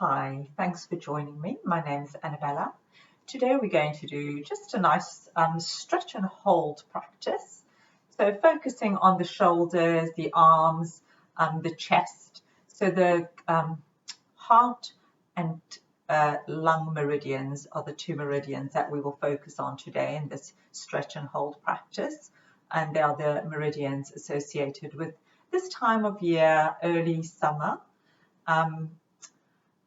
Hi, thanks for joining me. My name is Annabella. Today we're going to do just a nice stretch and hold practice. So focusing on the shoulders, the arms, the chest. So the heart and lung meridians are the two meridians that we will focus on today in this stretch and hold practice. And they are the meridians associated with this time of year, early summer.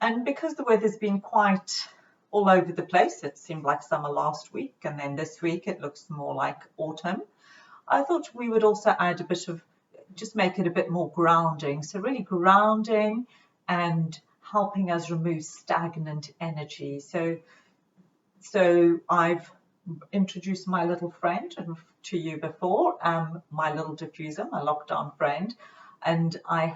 And because the weather's been quite all over the place, it seemed like summer last week, and then this week it looks more like autumn. I thought we would also add a bit of, just make it a bit more grounding. So really grounding and helping us remove stagnant energy. So I've introduced my little friend to you before, my little diffuser, my lockdown friend, and I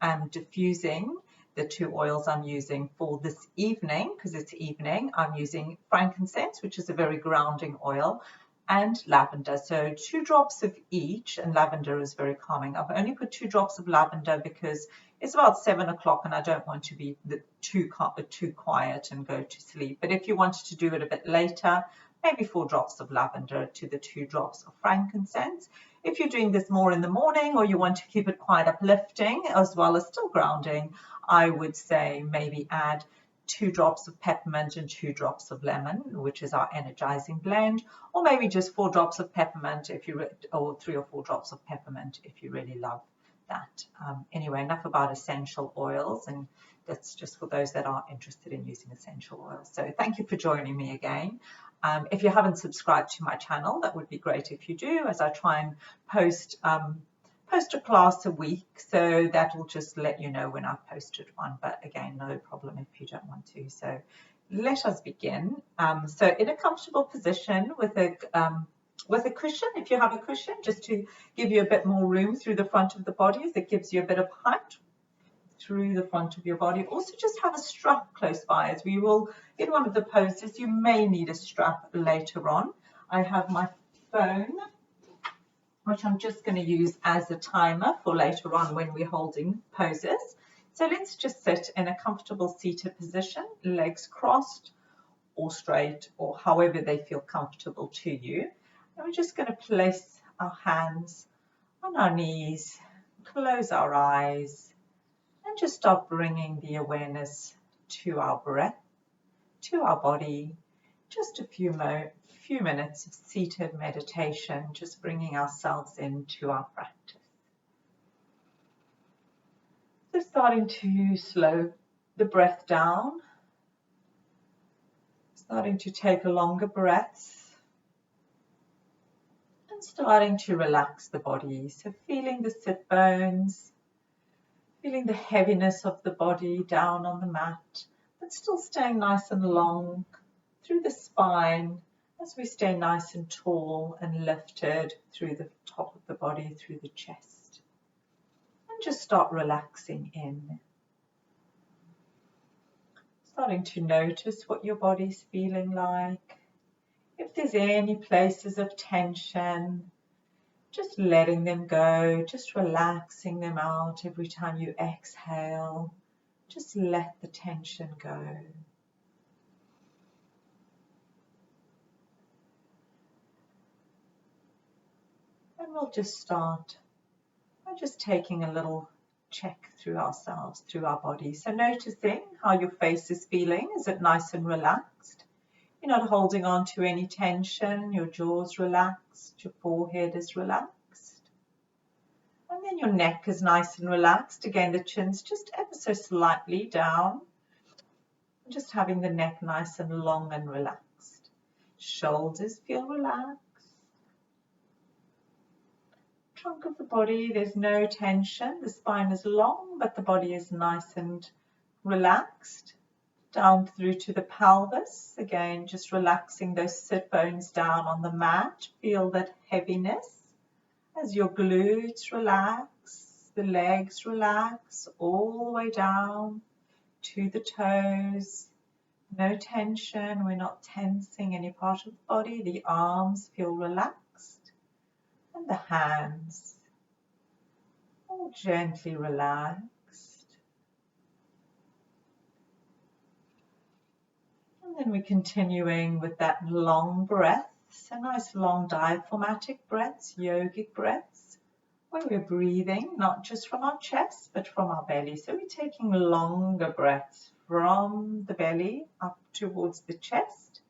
am diffusing the two oils I'm using for this evening. Because it's evening, I'm using frankincense, which is a very grounding oil, and lavender. So 2 drops of each, and lavender is very calming. I've only put 2 drops of lavender because it's about 7 o'clock and I don't want to be too quiet and go to sleep. But if you wanted to do it a bit later, maybe 4 drops of lavender to the 2 drops of frankincense. If you're doing this more in the morning, or you want to keep it quite uplifting as well as still grounding, I would say maybe add 2 drops of peppermint and 2 drops of lemon, which is our energizing blend, or maybe just 4 drops of peppermint or 3 or 4 drops of peppermint if you really love that. Anyway, enough about essential oils, and that's just for those that are interested in using essential oils. So thank you for joining me again. If you haven't subscribed to my channel, that would be great if you do, as I try and post a class a week, so that will just let you know when I've posted one. But again, no problem if you don't want to. So let us begin. So in a comfortable position with a cushion, if you have a cushion, just to give you a bit more room through the front of the body, as it gives you a bit of height through the front of your body. Also just have a strap close by, as we will, in one of the poses, you may need a strap later on. I have my phone, which I'm just going to use as a timer for later on when we're holding poses. So let's just sit in a comfortable seated position, legs crossed or straight, or however they feel comfortable to you. And we're just going to place our hands on our knees, close our eyes, and just start bringing the awareness to our breath, to our body. Just a few minutes of seated meditation, just bringing ourselves into our practice. So starting to slow the breath down, starting to take longer breaths, and starting to relax the body. So feeling the sit bones, feeling the heaviness of the body down on the mat, but still staying nice and long through the spine as we stay nice and tall and lifted through the top of the body, through the chest. And just start relaxing in. Starting to notice what your body's feeling like. If there's any places of tension, just letting them go, just relaxing them out every time you exhale. Just let the tension go. And we'll just start by just taking a little check through ourselves, through our body. So noticing how your face is feeling. Is it nice and relaxed? You're not holding on to any tension. Your jaw's relaxed. Your forehead is relaxed. And then your neck is nice and relaxed. Again, the chin's just ever so slightly down. Just having the neck nice and long and relaxed. Shoulders feel relaxed. Trunk of the body, there's no tension. The spine is long, but the body is nice and relaxed. Down through to the pelvis. Again, just relaxing those sit bones down on the mat. Feel that heaviness as your glutes relax, the legs relax all the way down to the toes. No tension. We're not tensing any part of the body. The arms feel relaxed. And the hands all gently relaxed. And we're continuing with that long breath. So nice long diaphragmatic breaths, yogic breaths, where we're breathing not just from our chest but from our belly. So we're taking longer breaths from the belly up towards the chest,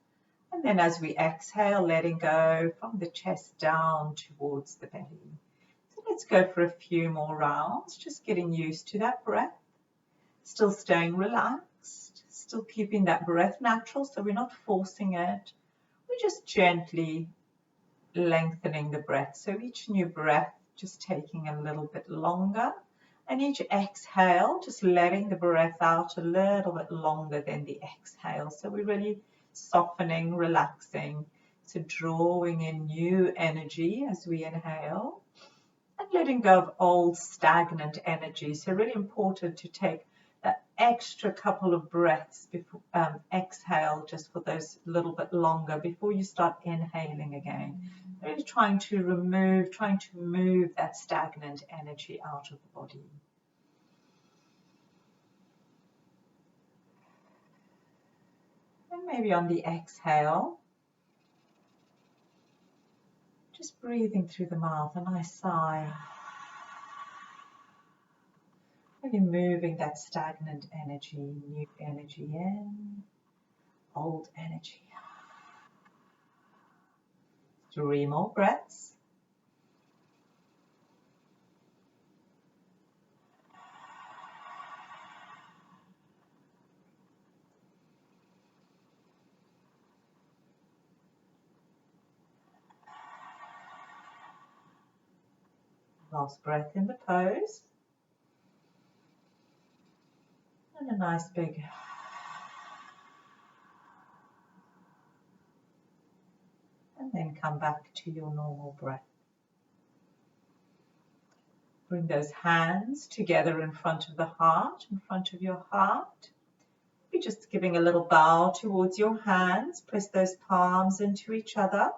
and then as we exhale, letting go from the chest down towards the belly. So let's go for a few more rounds, just getting used to that breath, still staying relaxed, still keeping that breath natural, so we're not forcing it. We're just gently lengthening the breath. So each new breath just taking a little bit longer, and each exhale just letting the breath out a little bit longer than the exhale. So we're really softening, relaxing, so drawing in new energy as we inhale and letting go of old stagnant energy. So really important to take that extra couple of breaths before exhale, just for those little bit longer before you start inhaling again. Really trying to move that stagnant energy out of the body. And maybe on the exhale, just breathing through the mouth, a nice sigh. Really moving that stagnant energy, new energy in, old energy out. 3 more breaths. Last breath in the pose. And a nice big and then come back to your normal breath. Bring those hands together in front of the heart, in front of your heart. Be just giving a little bow towards your hands. Press those palms into each other.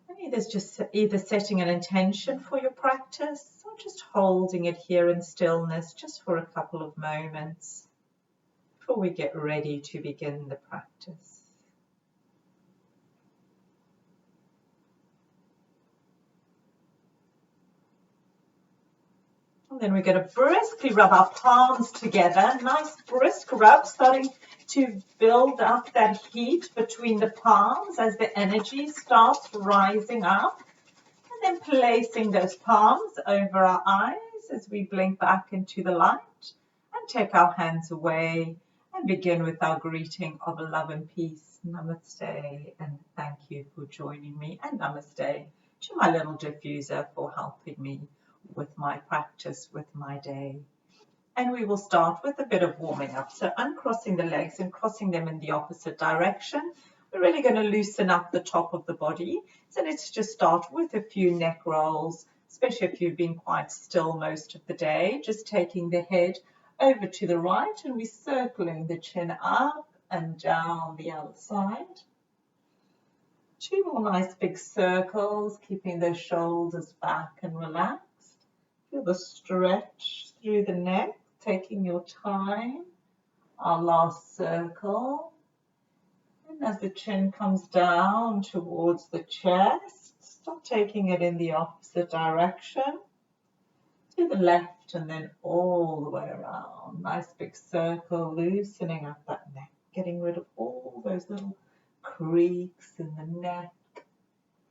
And either setting an intention for your practice or just holding it here in stillness just for a couple of moments before we get ready to begin the practice. And then we're going to briskly rub our palms together. Nice brisk rub, starting to build up that heat between the palms as the energy starts rising up. And then placing those palms over our eyes as we blink back into the light and take our hands away and begin with our greeting of love and peace. Namaste, and thank you for joining me, and namaste to my little diffuser for helping me with my practice, with my day. And we will start with a bit of warming up. So uncrossing the legs and crossing them in the opposite direction. We're really going to loosen up the top of the body. So let's just start with a few neck rolls, especially if you've been quite still most of the day. Just taking the head over to the right, and we're circling the chin up and down the other side. 2 more nice big circles, keeping those shoulders back and relaxed. Feel the stretch through the neck, taking your time. Our last circle. And as the chin comes down towards the chest, stop taking it in the opposite direction. To the left and then all the way around. Nice big circle, loosening up that neck, getting rid of all those little creaks in the neck,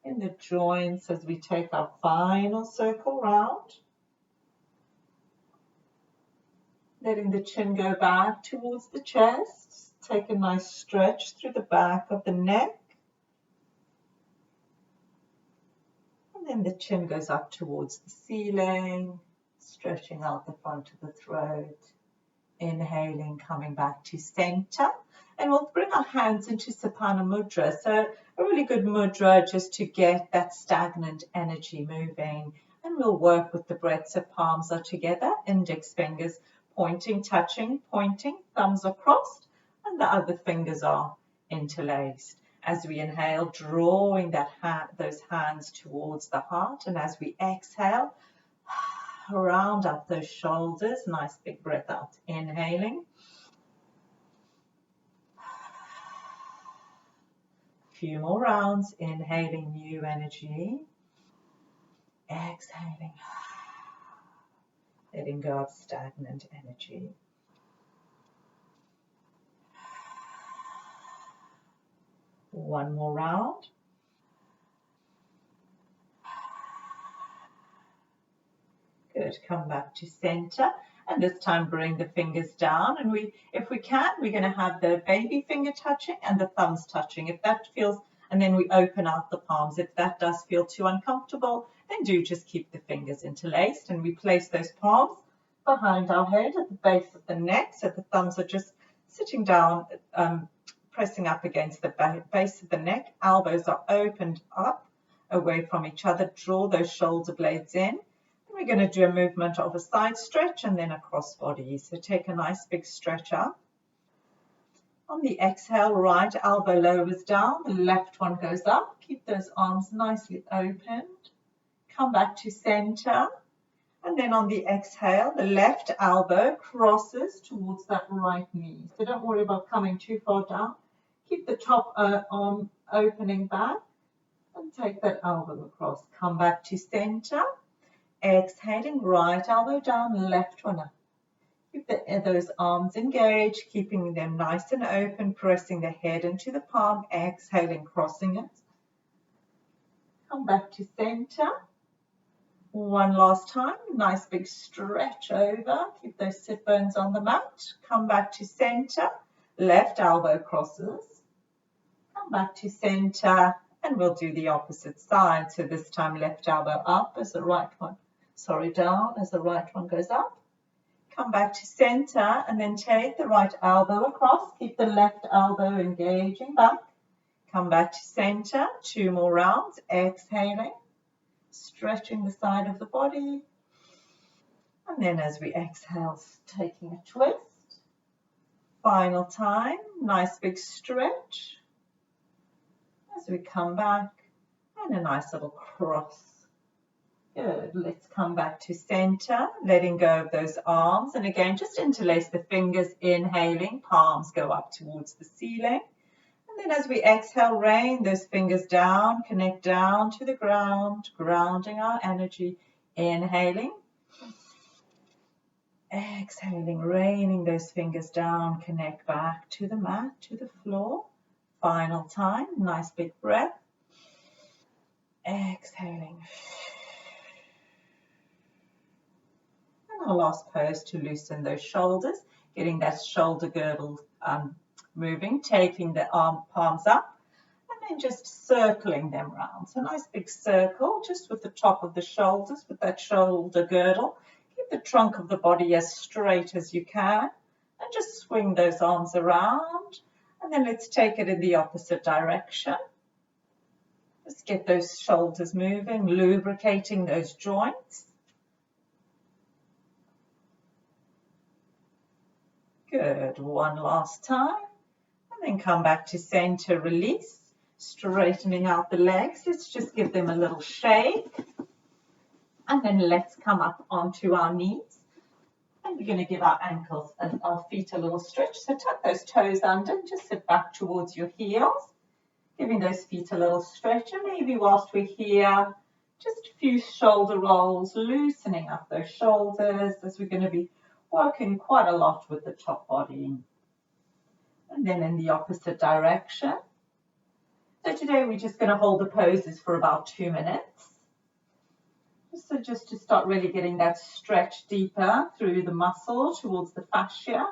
in the joints as we take our final circle round. Letting the chin go back towards the chest. Take a nice stretch through the back of the neck. And then the chin goes up towards the ceiling, stretching out the front of the throat. Inhaling, coming back to center. And we'll bring our hands into Sapana Mudra. So a really good mudra just to get that stagnant energy moving. And we'll work with the breath. So palms are together, index fingers pointing, touching, pointing, thumbs are crossed, and the other fingers are interlaced. As we inhale, drawing those hands towards the heart, and as we exhale, round up those shoulders. Nice big breath out. Inhaling few more rounds, inhaling new energy, exhaling, letting go of stagnant energy. One more round. Good, come back to center, and this time bring the fingers down, and if we can, we're going to have the baby finger touching and the thumbs touching. If that feels, and then we open out the palms. If that does feel too uncomfortable, then do just keep the fingers interlaced, and we place those palms behind our head at the base of the neck, so the thumbs are just sitting down, pressing up against the base of the neck. Elbows are opened up away from each other. Draw those shoulder blades in. We're going to do a movement of a side stretch and then a cross body. So take a nice big stretch up. On the exhale, right elbow lowers down, the left one goes up. Keep those arms nicely opened. Come back to center. And then on the exhale, the left elbow crosses towards that right knee. So don't worry about coming too far down. Keep the top arm opening back and take that elbow across. Come back to center. Exhaling, right elbow down, left one up. Keep those arms engaged, keeping them nice and open, pressing the head into the palm, exhaling, crossing it. Come back to center. One last time, nice big stretch over. Keep those sit bones on the mat. Come back to center, left elbow crosses. Come back to center, and we'll do the opposite side. So this time, left elbow up as the right one. Down as the right one goes up. Come back to center and then take the right elbow across. Keep the left elbow engaging back. Come back to center. Two more rounds. Exhaling. Stretching the side of the body. And then as we exhale, taking a twist. Final time. Nice big stretch. As we come back. And a nice little cross. Good. Let's come back to center, letting go of those arms. And again, just interlace the fingers, inhaling, palms go up towards the ceiling. And then as we exhale, rain those fingers down, connect down to the ground, grounding our energy. Inhaling. Exhaling, raining those fingers down, connect back to the mat, to the floor. Final time, nice big breath. Exhaling. Our last pose to loosen those shoulders, getting that shoulder girdle moving, taking the palms up and then just circling them round. So nice big circle just with the top of the shoulders, with that shoulder girdle. Keep the trunk of the body as straight as you can and just swing those arms around. And then let's take it in the opposite direction. Just get those shoulders moving, lubricating those joints. Good, one last time, and then come back to center, release, straightening out the legs. Let's just give them a little shake, and then let's come up onto our knees, and we're going to give our ankles and our feet a little stretch. So tuck those toes under, and just sit back towards your heels, giving those feet a little stretch, and maybe whilst we're here, just a few shoulder rolls, loosening up those shoulders as we're going to be working quite a lot with the top body. And then in the opposite direction. So today we're just going to hold the poses for about 2 minutes. So just to start really getting that stretch deeper through the muscle towards the fascia.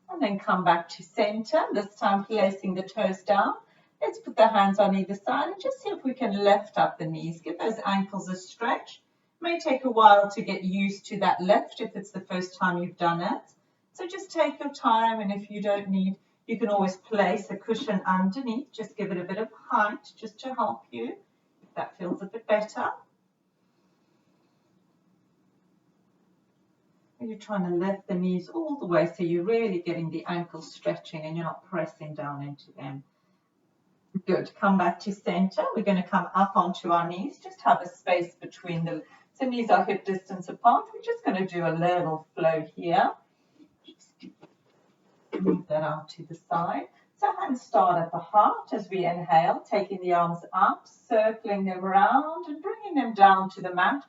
And then come back to center, this time placing the toes down. Let's put the hands on either side and just see if we can lift up the knees. Give those ankles a stretch. May take a while to get used to that lift if it's the first time you've done it. So just take your time, and if you don't need, you can always place a cushion underneath. Just give it a bit of height just to help you if that feels a bit better. And you're trying to lift the knees all the way so you're really getting the ankles stretching and you're not pressing down into them. Good. Come back to center. We're going to come up onto our knees. Just have a space between the so knees are hip distance apart. We're just going to do a little flow here. Just move that out to the side. So hands start at the heart as we inhale, taking the arms up, circling them around and bringing them down to the mat.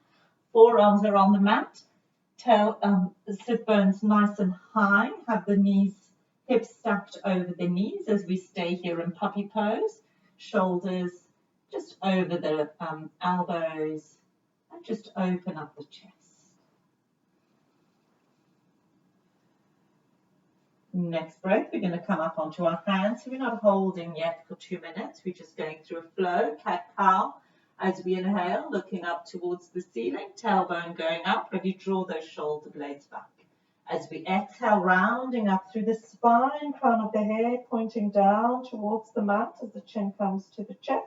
Forearms are on the mat. Sit bones nice and high. Have the knees, hips stacked over the knees as we stay here in puppy pose. Shoulders just over the elbows and just open up the chest. Next breath, we're going to come up onto our hands. So we're not holding yet for 2 minutes. We're just going through a flow, cat-cow. As we inhale, looking up towards the ceiling, tailbone going up, ready to draw those shoulder blades back. As we exhale, rounding up through the spine, crown of the head pointing down towards the mat as the chin comes to the chest.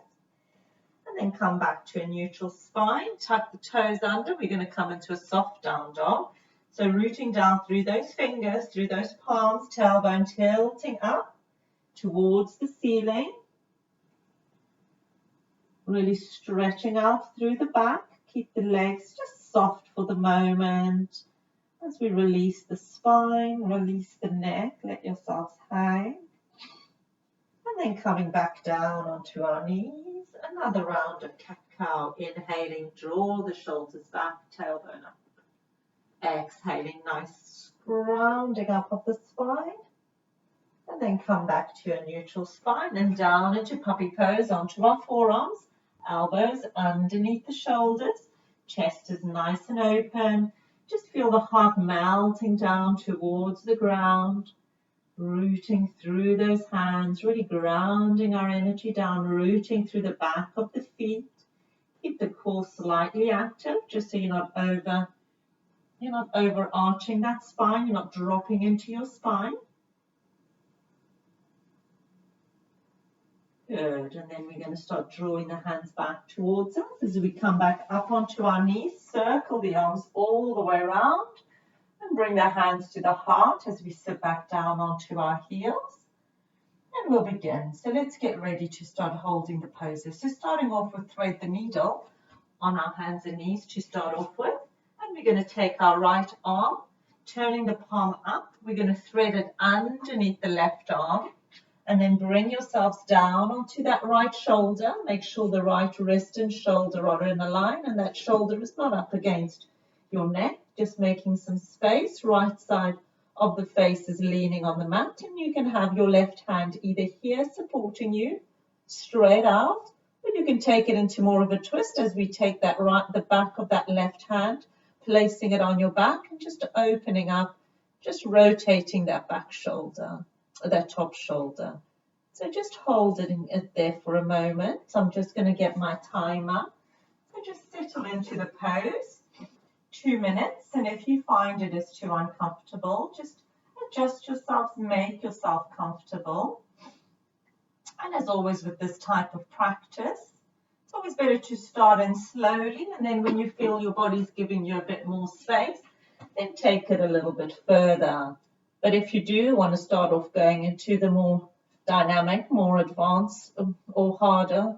And then come back to a neutral spine, tuck the toes under. We're going to come into a soft down dog. So rooting down through those fingers, through those palms, tailbone tilting up towards the ceiling. Really stretching out through the back. Keep the legs just soft for the moment. As we release the spine, release the neck, let yourselves hang. And then coming back down onto our knees. Another round of cat-cow. Inhaling, draw the shoulders back, tailbone up. Exhaling, nice rounding up of the spine. And then come back to a neutral spine and down into puppy pose onto our forearms. Elbows underneath the shoulders. Chest is nice and open. Just feel the heart melting down towards the ground. Rooting through those hands, really grounding our energy down, rooting through the back of the feet. Keep the core slightly active, just so you're not overarching that spine, you're not dropping into your spine. Good, and then we're going to start drawing the hands back towards us as we come back up onto our knees, circle the arms all the way around and bring the hands to the heart as we sit back down onto our heels. And we'll begin. So let's get ready to start holding the poses. So starting off with thread the needle on our hands and knees to start off with. And we're going to take our right arm, turning the palm up. We're going to thread it underneath the left arm. And then bring yourselves down onto that right shoulder. Make sure the right wrist and shoulder are in a line and that shoulder is not up against your neck. Just making some space. Right side of the face is leaning on the mat. And you can have your left hand either here supporting you straight out. Or you can take it into more of a twist as we take the back of that left hand, placing it on your back and just opening up, just rotating that back shoulder. That top shoulder. So just hold it there for a moment. So I'm just going to get my timer. So just settle into the pose, 2 minutes. And if you find it is too uncomfortable, just adjust yourselves, make yourself comfortable. And as always with this type of practice, it's always better to start in slowly. And then when you feel your body's giving you a bit more space, then take it a little bit further. But if you do want to start off going into the more dynamic, more advanced or harder,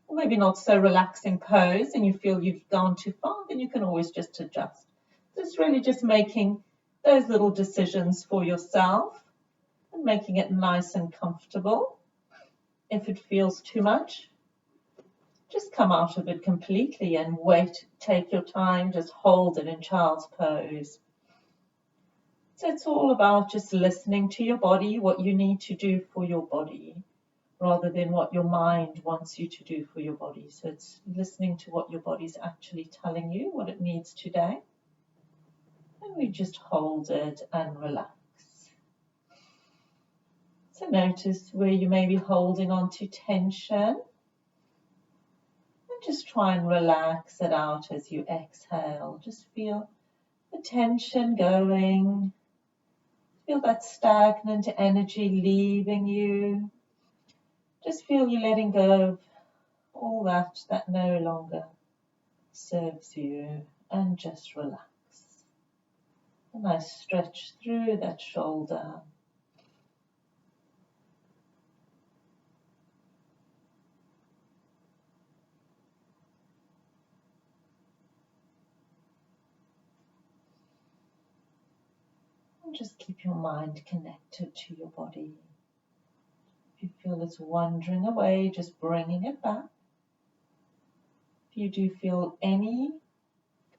or maybe not so relaxing pose and you feel you've gone too far, then you can always just adjust. So it's really just making those little decisions for yourself and making it nice and comfortable. If it feels too much, just come out of it completely and wait, take your time, just hold it in child's pose. So it's all about just listening to your body, what you need to do for your body, rather than what your mind wants you to do for your body. So it's listening to what your body's actually telling you, what it needs today. And we just hold it and relax. So notice where you may be holding on to tension. And just try and relax it out as you exhale. Just feel the tension going. Feel that stagnant energy leaving you. Just feel you letting go of all that no longer serves you, and just relax. A nice stretch through that shoulder. Just keep your mind connected to your body. you feel it's wandering away, just bringing it back. If you do feel any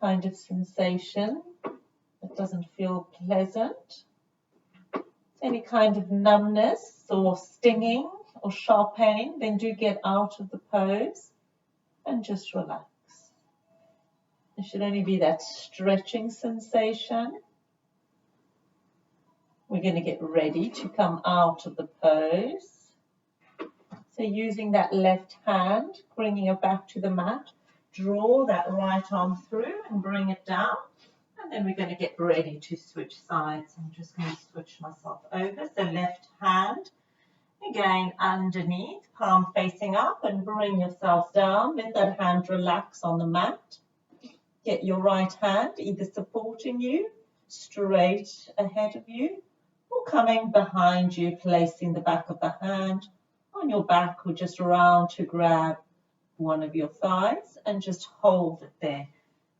kind of sensation that doesn't feel pleasant, any kind of numbness or stinging or sharp pain, then do get out of the pose and just relax. There should only be that stretching sensation. We're going to get ready to come out of the pose. So using that left hand, bringing it back to the mat, draw that right arm through and bring it down. And then we're going to get ready to switch sides. I'm just going to switch myself over. So left hand, again underneath, palm facing up, and bring yourself down. Let that hand relax on the mat. Get your right hand either supporting you, straight ahead of you, or coming behind you, placing the back of the hand on your back or just around to grab one of your thighs and just hold it there.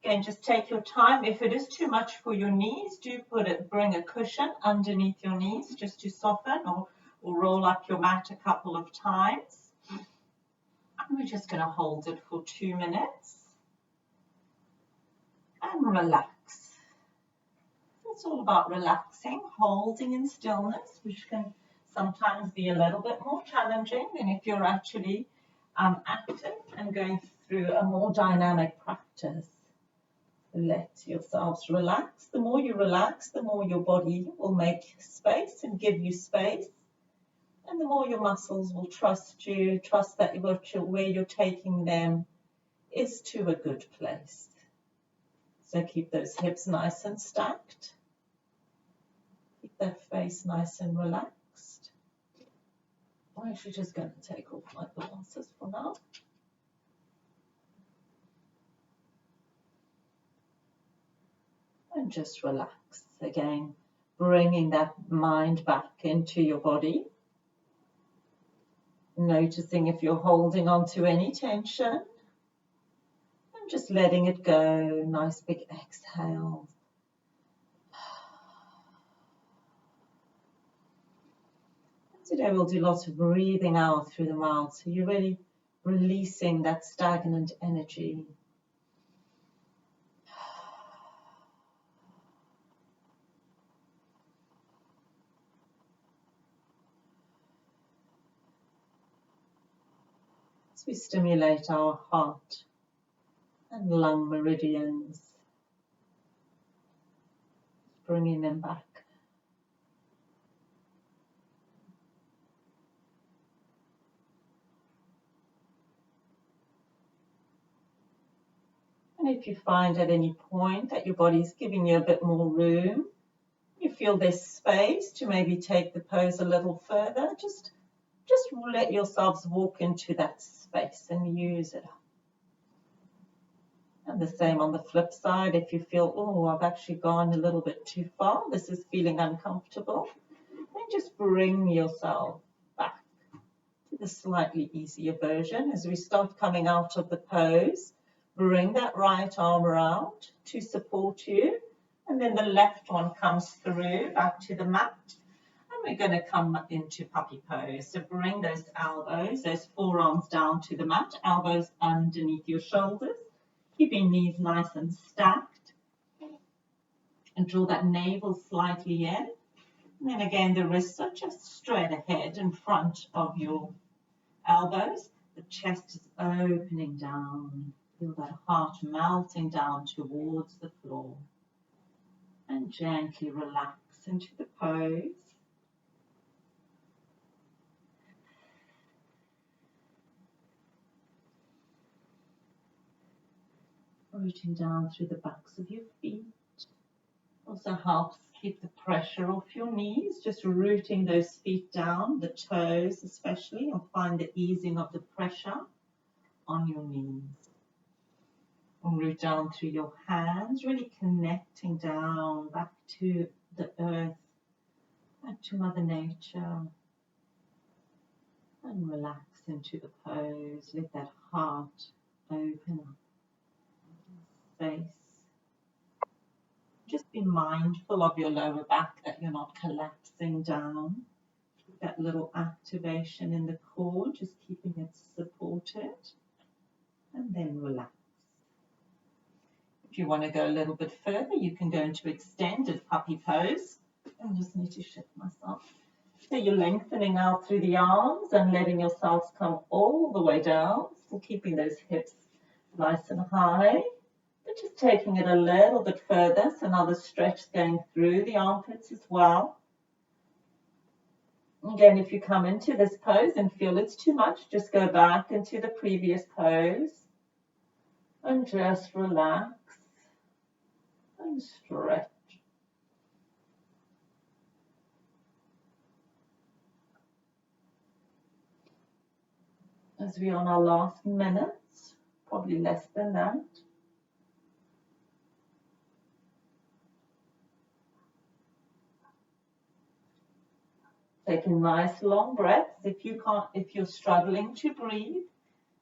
Again, just take your time. If it is too much for your knees, do bring a cushion underneath your knees just to soften, or roll up your mat a couple of times. And we're just going to hold it for 2 minutes and relax. It's all about relaxing, holding in stillness, which can sometimes be a little bit more challenging than if you're actually active and going through a more dynamic practice. Let yourselves relax. The more you relax, the more your body will make space and give you space. And the more your muscles will trust you, trust that where you're taking them is to a good place. So keep those hips nice and stacked. Keep that face nice and relaxed. I'm actually just going to take off my glasses for now. And just relax. Again, bringing that mind back into your body. Noticing if you're holding on to any tension. And just letting it go. Nice big exhale. Today we'll do lots of breathing out through the mouth. So you're really releasing that stagnant energy. As we stimulate our heart and lung meridians, bringing them back. And if you find at any point that your body's giving you a bit more room, you feel there's space to maybe take the pose a little further, just let yourselves walk into that space and use it. And the same on the flip side, if you feel, oh, I've actually gone a little bit too far, this is feeling uncomfortable, then just bring yourself back to the slightly easier version. As we start coming out of the pose, bring that right arm around to support you, and then the left one comes through back to the mat. We're going to come into puppy pose. So bring those elbows, those forearms down to the mat, elbows underneath your shoulders, keeping knees nice and stacked. And draw that navel slightly in. And then again, the wrists are just straight ahead in front of your elbows. The chest is opening down. Feel that heart melting down towards the floor. And gently relax into the pose. Rooting down through the backs of your feet. Also helps keep the pressure off your knees, just rooting those feet down, the toes especially. You'll find the easing of the pressure on your knees. And root down through your hands, really connecting down back to the earth, back to Mother Nature. And relax into the pose. Let that heart open up. Space. Just be mindful of your lower back, that you're not collapsing down. That little activation in the core, just keeping it supported, and then relax. If you want to go a little bit further, you can go into extended puppy pose. I just need to shift myself. So you're lengthening out through the arms and letting yourselves come all the way down, still keeping those hips nice and high, but just taking it a little bit further. So now the stretch going through the armpits as well. Again, if you come into this pose and feel it's too much, just go back into the previous pose and just relax and stretch. As we're on our last minutes, probably less than that. Taking nice long breaths. If you're struggling to breathe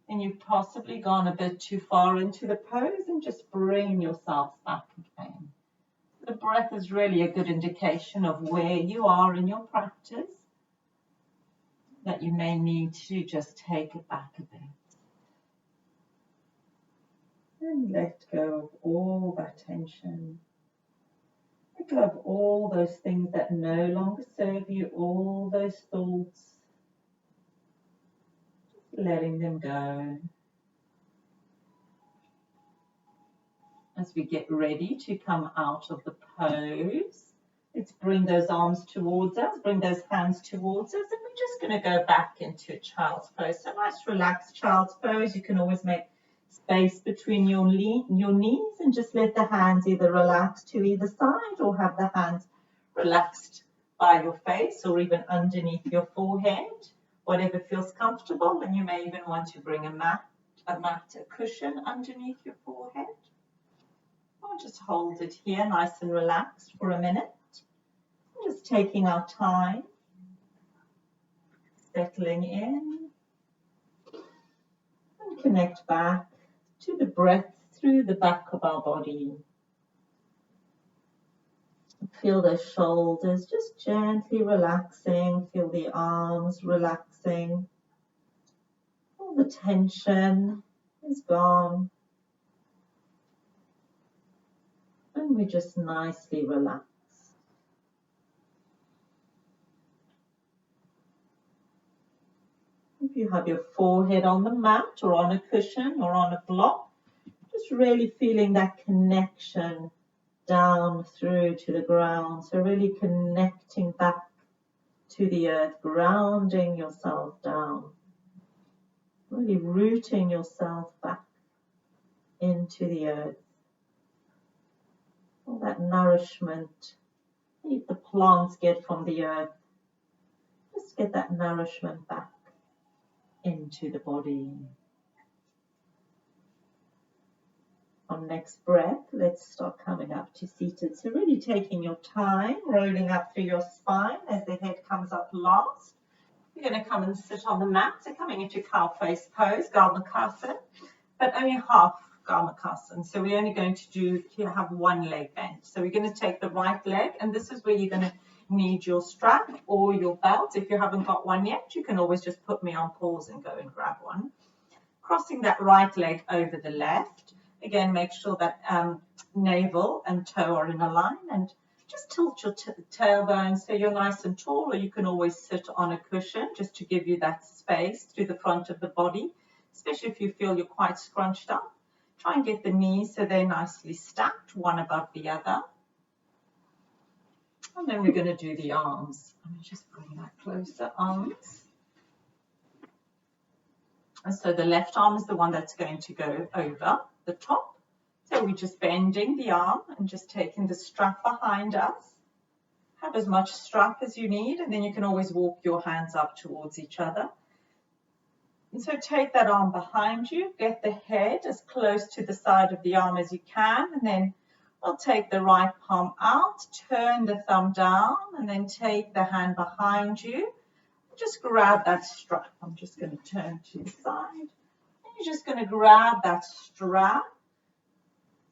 and you've possibly gone a bit too far into the pose, and just bring yourself back again. The breath is really a good indication of where you are in your practice, that you may need to just take it back a bit. And let go of all that tension. Let go of all those things that no longer serve you, all those thoughts. Just letting them go. As we get ready to come out of the pose, let's bring those arms towards us, bring those hands towards us, and we're just going to go back into child's pose. So nice relaxed child's pose. You can always make space between your knees and just let the hands either relax to either side or have the hands relaxed by your face or even underneath your forehead, whatever feels comfortable. And you may even want to bring a cushion underneath your forehead. Or just hold it here nice and relaxed for a minute. Just taking our time, settling in, and connect back to the breath through the back of our body. Feel the shoulders just gently relaxing, feel the arms relaxing. All the tension is gone. And we just nicely relax. If you have your forehead on the mat or on a cushion or on a block, just really feeling that connection down through to the ground. So really connecting back to the earth, grounding yourself down, really rooting yourself back into the earth. All that nourishment that the plants get from the earth, just get that nourishment back into the body. On next breath, let's start coming up to seated. So really taking your time, rolling up through your spine as the head comes up last. You're going to come and sit on the mat. So coming into cow face pose, Garmakasana, but only half Garmakasana. So we're only going to have one leg bent. So we're going to take the right leg, and this is where you're going to need your strap or your belt. If you haven't got one yet, you can always just put me on pause and go and grab one. Crossing that right leg over the left. Again, make sure that navel and toe are in a line, and just tilt your tailbone so you're nice and tall, or you can always sit on a cushion just to give you that space through the front of the body, especially if you feel you're quite scrunched up. Try and get the knees so they're nicely stacked, one above the other. And then we're going to do the arms. Let me just bring that closer, arms. And so the left arm is the one that's going to go over the top. So we're just bending the arm and just taking the strap behind us. Have as much strap as you need, and then you can always walk your hands up towards each other. And so take that arm behind you, get the head as close to the side of the arm as you can, and then we'll take the right palm out, turn the thumb down, and then take the hand behind you. Just grab that strap. I'm just going to turn to the side. And you're just going to grab that strap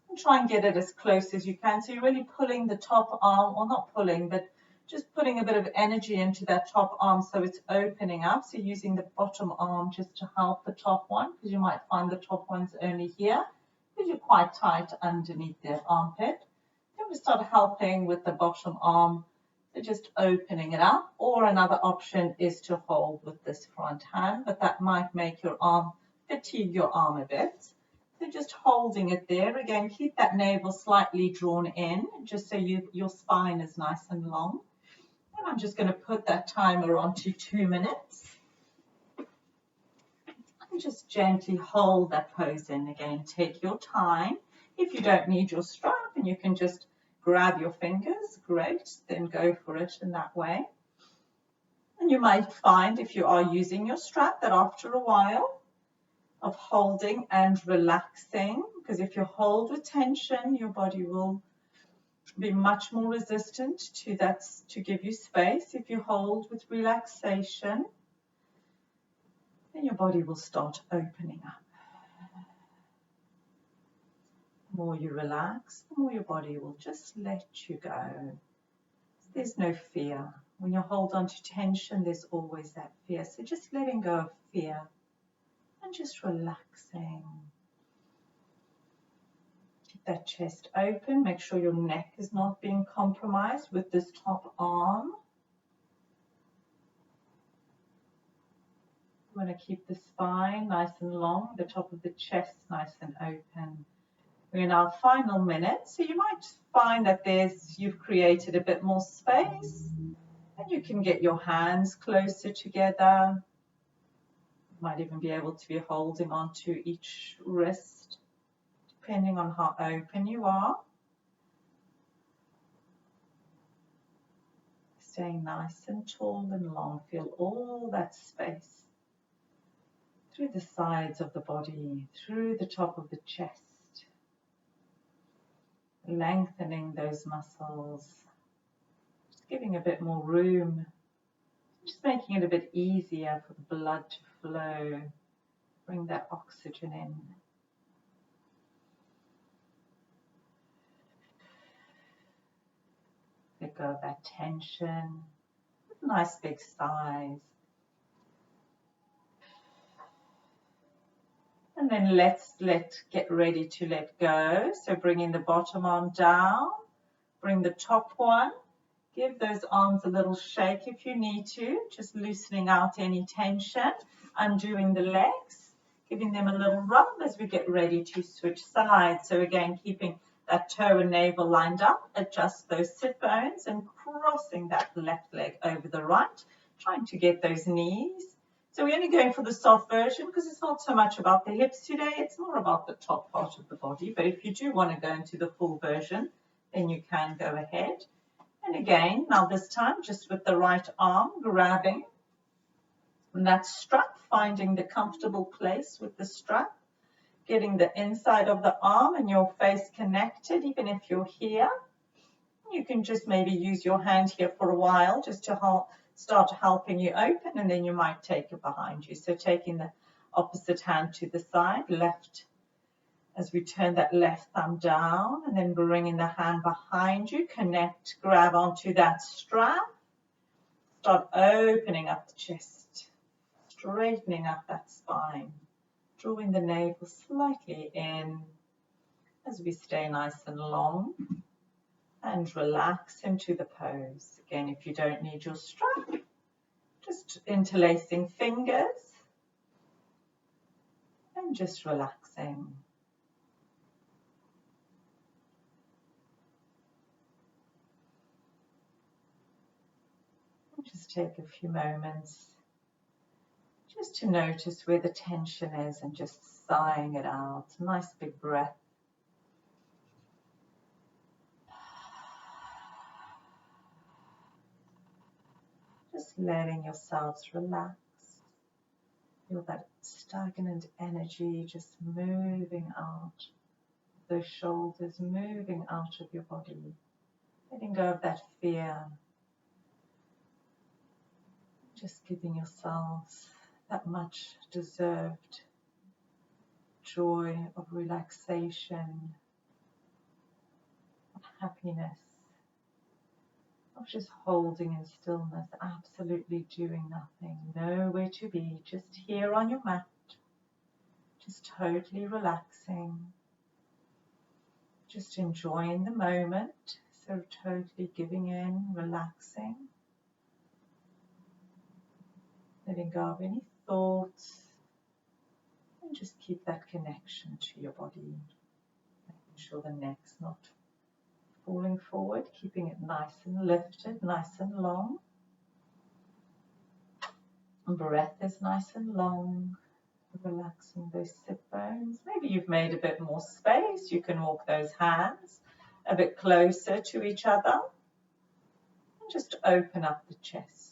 and try and get it as close as you can. So you're really pulling the top arm, or not pulling, but just putting a bit of energy into that top arm so it's opening up. So using the bottom arm just to help the top one, because you might find the top one's only here because you're quite tight underneath the armpit. Then we start helping with the bottom arm, so just opening it up. Or another option is to hold with this front hand, but that might make your arm, fatigue your arm a bit. So just holding it there. Again, keep that navel slightly drawn in, just so your spine is nice and long. And I'm just going to put that timer on to 2 minutes. And just gently hold that pose in. Again, take your time. If you don't need your strap and you can just grab your fingers, great, then go for it in that way. And you might find, if you are using your strap, that after a while of holding and relaxing, because if you hold with tension, your body will be much more resistant to that, to give you space. If you hold with relaxation, then your body will start opening up. The more you relax, the more your body will just let you go. There's no fear. When you hold on to tension, there's always that fear. So just letting go of fear and just relaxing. Keep that chest open. Make sure your neck is not being compromised with this top arm. You want to keep the spine nice and long, the top of the chest nice and open. We're in our final minute, so you might find that you've created a bit more space, and you can get your hands closer together. You might even be able to be holding onto each wrist, depending on how open you are. Staying nice and tall and long, feel all that space through the sides of the body, through the top of the chest. Lengthening those muscles, just giving a bit more room, just making it a bit easier for the blood to flow, bring that oxygen in. Let go of that tension, nice big sighs. And then let's get ready to let go. So bringing the bottom arm down, bring the top one, give those arms a little shake if you need to, just loosening out any tension, undoing the legs, giving them a little rub as we get ready to switch sides. So again, keeping that toe and navel lined up, adjust those sit bones and crossing that left leg over the right, trying to get those knees. So we're only going for the soft version because it's not so much about the hips today, it's more about the top part of the body. But if you do want to go into the full version, then you can go ahead. And again, now this time, just with the right arm, grabbing that strap, finding the comfortable place with the strap, getting the inside of the arm and your face connected, even if you're here. You can just maybe use your hand here for a while just to start helping you open, and then you might take it behind you. So taking the opposite hand to the side, left, as we turn that left thumb down, and then bringing the hand behind you, connect, grab onto that strap, start opening up the chest, straightening up that spine, drawing the navel slightly in as we stay nice and long. And relax into the pose. Again, if you don't need your strap, just interlacing fingers and just relaxing. Just take a few moments just to notice where the tension is and just sighing it out. Nice big breath. Just letting yourselves relax. Feel that stagnant energy just moving out. Those shoulders moving out of your body. Letting go of that fear. Just giving yourselves that much deserved joy of relaxation, of happiness, of just holding in stillness, absolutely doing nothing, nowhere to be, just here on your mat, just totally relaxing, just enjoying the moment, so totally giving in, relaxing, letting go of any thoughts, and just keep that connection to your body, making sure the neck's not falling forward, keeping it nice and lifted, nice and long. Breath is nice and long, relaxing those sit bones. Maybe you've made a bit more space. You can walk those hands a bit closer to each other and just open up the chest.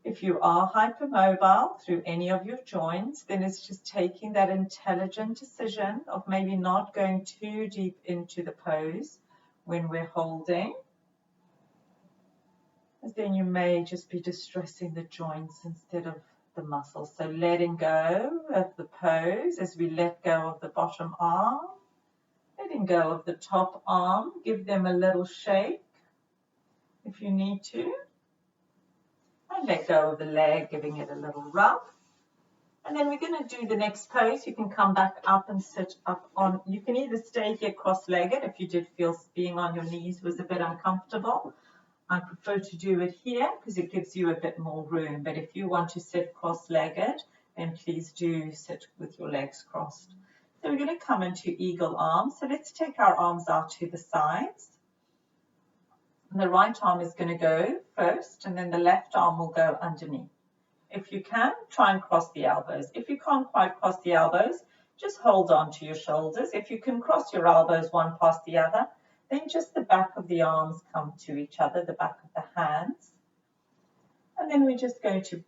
If you are hypermobile through any of your joints, then it's just taking that intelligent decision of maybe not going too deep into the pose when we're holding, as then you may just be distressing the joints instead of the muscles. So letting go of the pose as we let go of the bottom arm, letting go of the top arm, give them a little shake if you need to. And let go of the leg, giving it a little rub. And then we're going to do the next pose. You can come back up and sit up on, you can either stay here cross-legged if you did feel being on your knees was a bit uncomfortable. I prefer to do it here because it gives you a bit more room. But if you want to sit cross-legged, then please do sit with your legs crossed. So we're going to come into eagle arms. So let's take our arms out to the sides. And the right arm is going to go first, and then the left arm will go underneath. If you can, try and cross the elbows. If you can't quite cross the elbows, just hold on to your shoulders. If you can cross your elbows one past the other, then just the back of the arms come to each other, the back of the hands. And then we're just going to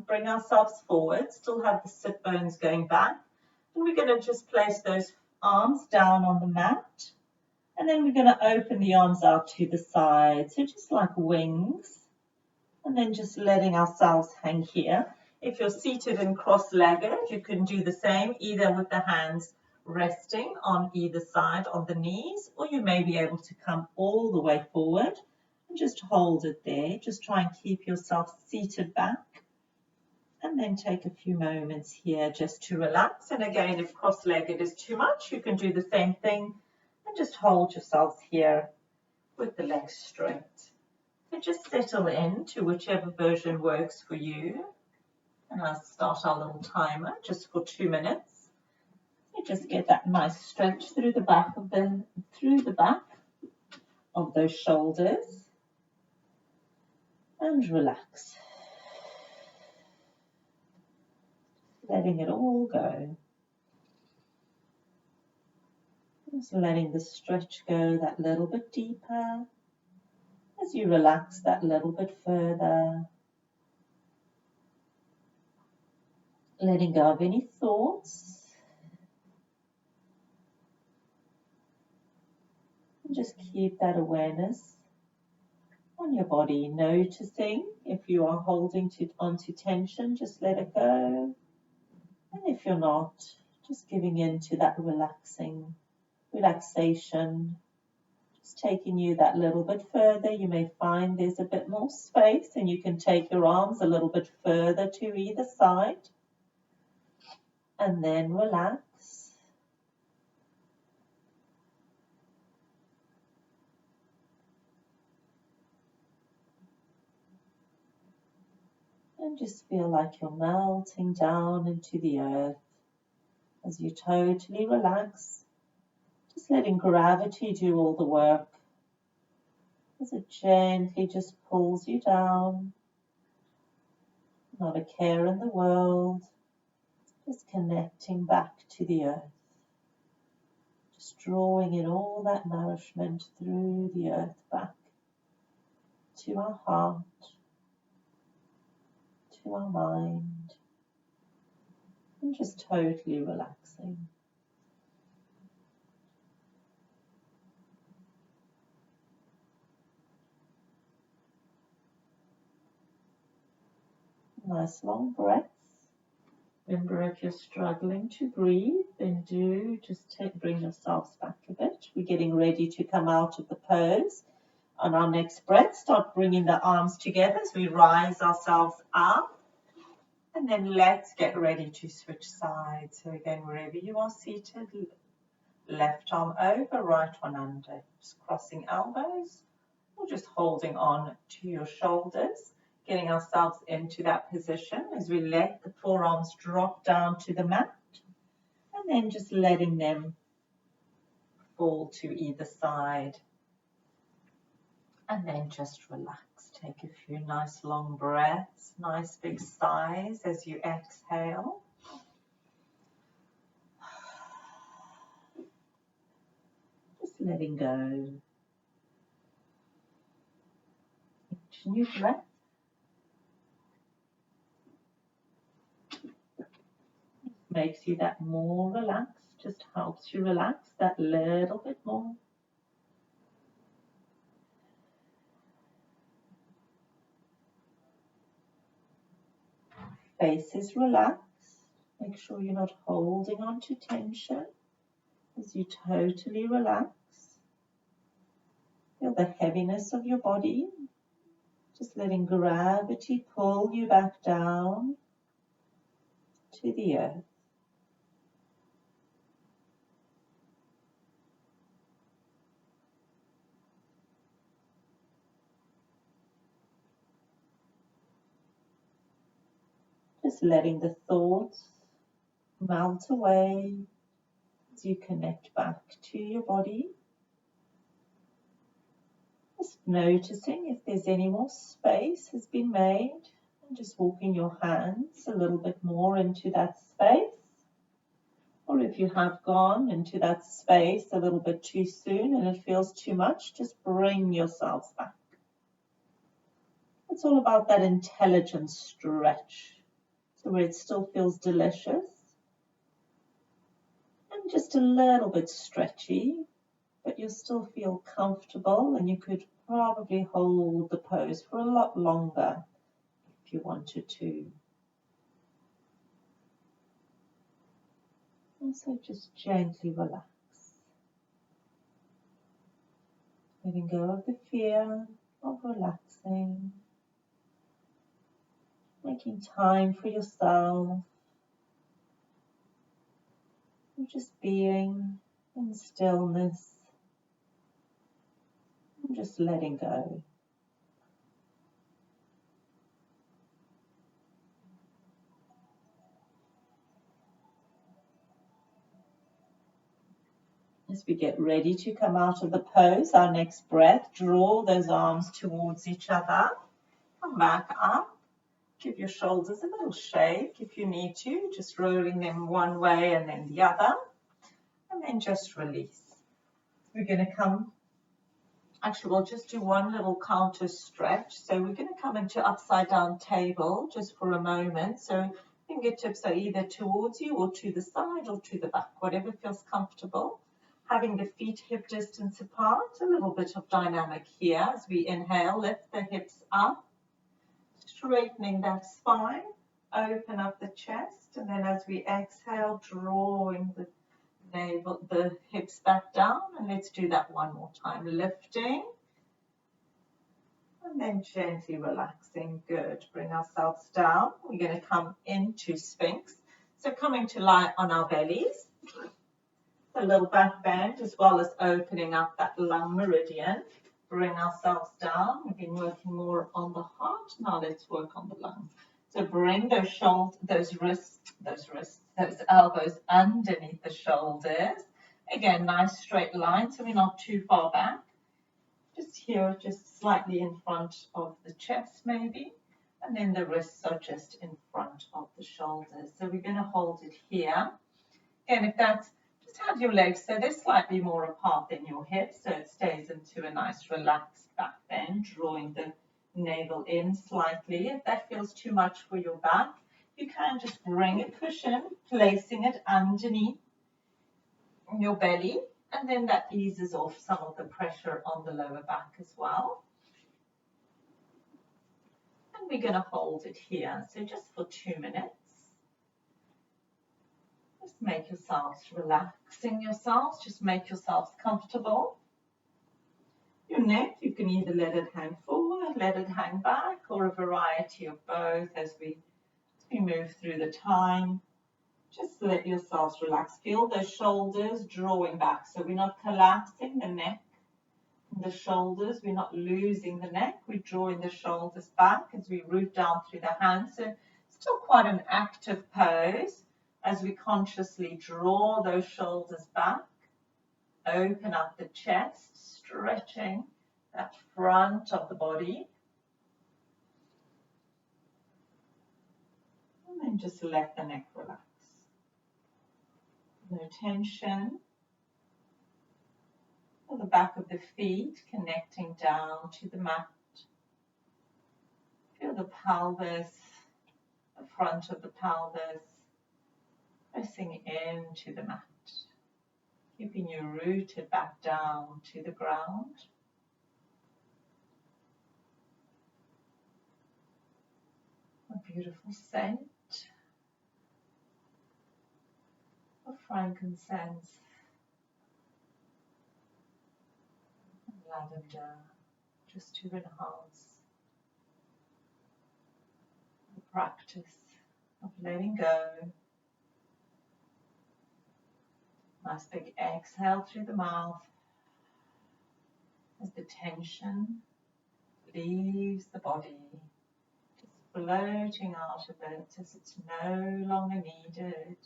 bring ourselves forward, still have the sit bones going back. And we're going to just place those arms down on the mat. And then we're going to open the arms out to the side, so just like wings. And then just letting ourselves hang here. If you're seated and cross-legged, you can do the same, either with the hands resting on either side on the knees, or you may be able to come all the way forward and just hold it there. Just try and keep yourself seated back. And then take a few moments here just to relax. And again, if cross-legged is too much, you can do the same thing. And just hold yourselves here with the legs straight. So just settle in to whichever version works for you. And I'll start our little timer just for 2 minutes. You just get that nice stretch through the back of those shoulders. And relax. Letting it all go. Just letting the stretch go that little bit deeper as you relax that little bit further. Letting go of any thoughts. And just keep that awareness on your body, noticing if you are holding onto tension, just let it go. And if you're not, just giving in to that relaxation, just taking you that little bit further. You may find there's a bit more space and you can take your arms a little bit further to either side and then relax. And just feel like you're melting down into the earth as you totally relax. Just letting gravity do all the work as it gently just pulls you down. Not a care in the world, just connecting back to the earth. Just drawing in all that nourishment through the earth back to our heart, to our mind, and just totally relaxing. Nice long breaths. Remember, if you're struggling to breathe, then do just bring yourselves back a bit. We're getting ready to come out of the pose. On our next breath, start bringing the arms together as we rise ourselves up. And then let's get ready to switch sides. So again, wherever you are seated, left arm over, right one under. Just crossing elbows or just holding on to your shoulders, getting ourselves into that position as we let the forearms drop down to the mat. And then just letting them fall to either side. And then just relax. Take a few nice long breaths, nice big sighs as you exhale. Just letting go. Each new breath. Makes you that more relaxed, just helps you relax that little bit more. Face is relaxed. Make sure you're not holding on to tension as you totally relax. Feel the heaviness of your body. Just letting gravity pull you back down to the earth. Just letting the thoughts melt away as you connect back to your body. Just noticing if there's any more space has been made and just walking your hands a little bit more into that space. Or if you have gone into that space a little bit too soon and it feels too much, just bring yourselves back. It's all about that intelligent stretch. So where it still feels delicious and just a little bit stretchy, but you'll still feel comfortable and you could probably hold the pose for a lot longer if you wanted to. And so just gently relax. Letting go of the fear of relaxing. Making time for yourself. And just being in stillness. And just letting go. As we get ready to come out of the pose, our next breath, draw those arms towards each other. Come back up. Give your shoulders a little shake if you need to, just rolling them one way and then the other. And then just release. We're going to come, actually we'll just do one little counter stretch. So we're going to come into upside down table just for a moment. So fingertips are either towards you or to the side or to the back, whatever feels comfortable. Having the feet hip distance apart, a little bit of dynamic here as we inhale, lift the hips up, straightening that spine, open up the chest, and then as we exhale, drawing the navel, the hips back down, and let's do that one more time, lifting, and then gently relaxing, good, bring ourselves down, we're going to come into Sphinx, so coming to lie on our bellies, a little back bend as well as opening up that lung meridian. Bring ourselves down. We've been working more on the heart. Now let's work on the lungs. So bring those shoulders, those elbows underneath the shoulders. Again, nice straight line, so we're not too far back. Just here, just slightly in front of the chest maybe. And then the wrists are just in front of the shoulders. So we're going to hold it here. Again, if that's just have your legs so they're slightly more apart than your hips, so it stays into a nice relaxed back bend, drawing the navel in slightly. If that feels too much for your back, you can just bring a cushion, placing it underneath your belly, and then that eases off some of the pressure on the lower back as well. And we're going to hold it here, so just for 2 minutes. Just make yourselves relaxing yourselves, just make yourselves comfortable. Your neck, you can either let it hang forward, let it hang back, or a variety of both as we move through the time. Just let yourselves relax. Feel those shoulders drawing back. So we're not collapsing the neck and the shoulders. We're not losing the neck. We're drawing the shoulders back as we root down through the hands. So still quite an active pose as we consciously draw those shoulders back. Open up the chest, stretching that front of the body. And then just let the neck relax. No tension. Feel the back of the feet connecting down to the mat. Feel the pelvis, the front of the pelvis, pressing into the mat. Keeping you rooted back down to the ground. A beautiful scent of frankincense and lavender, just to enhance the practice of letting go. Nice big exhale through the mouth as the tension leaves the body, just floating out of it as it's no longer needed.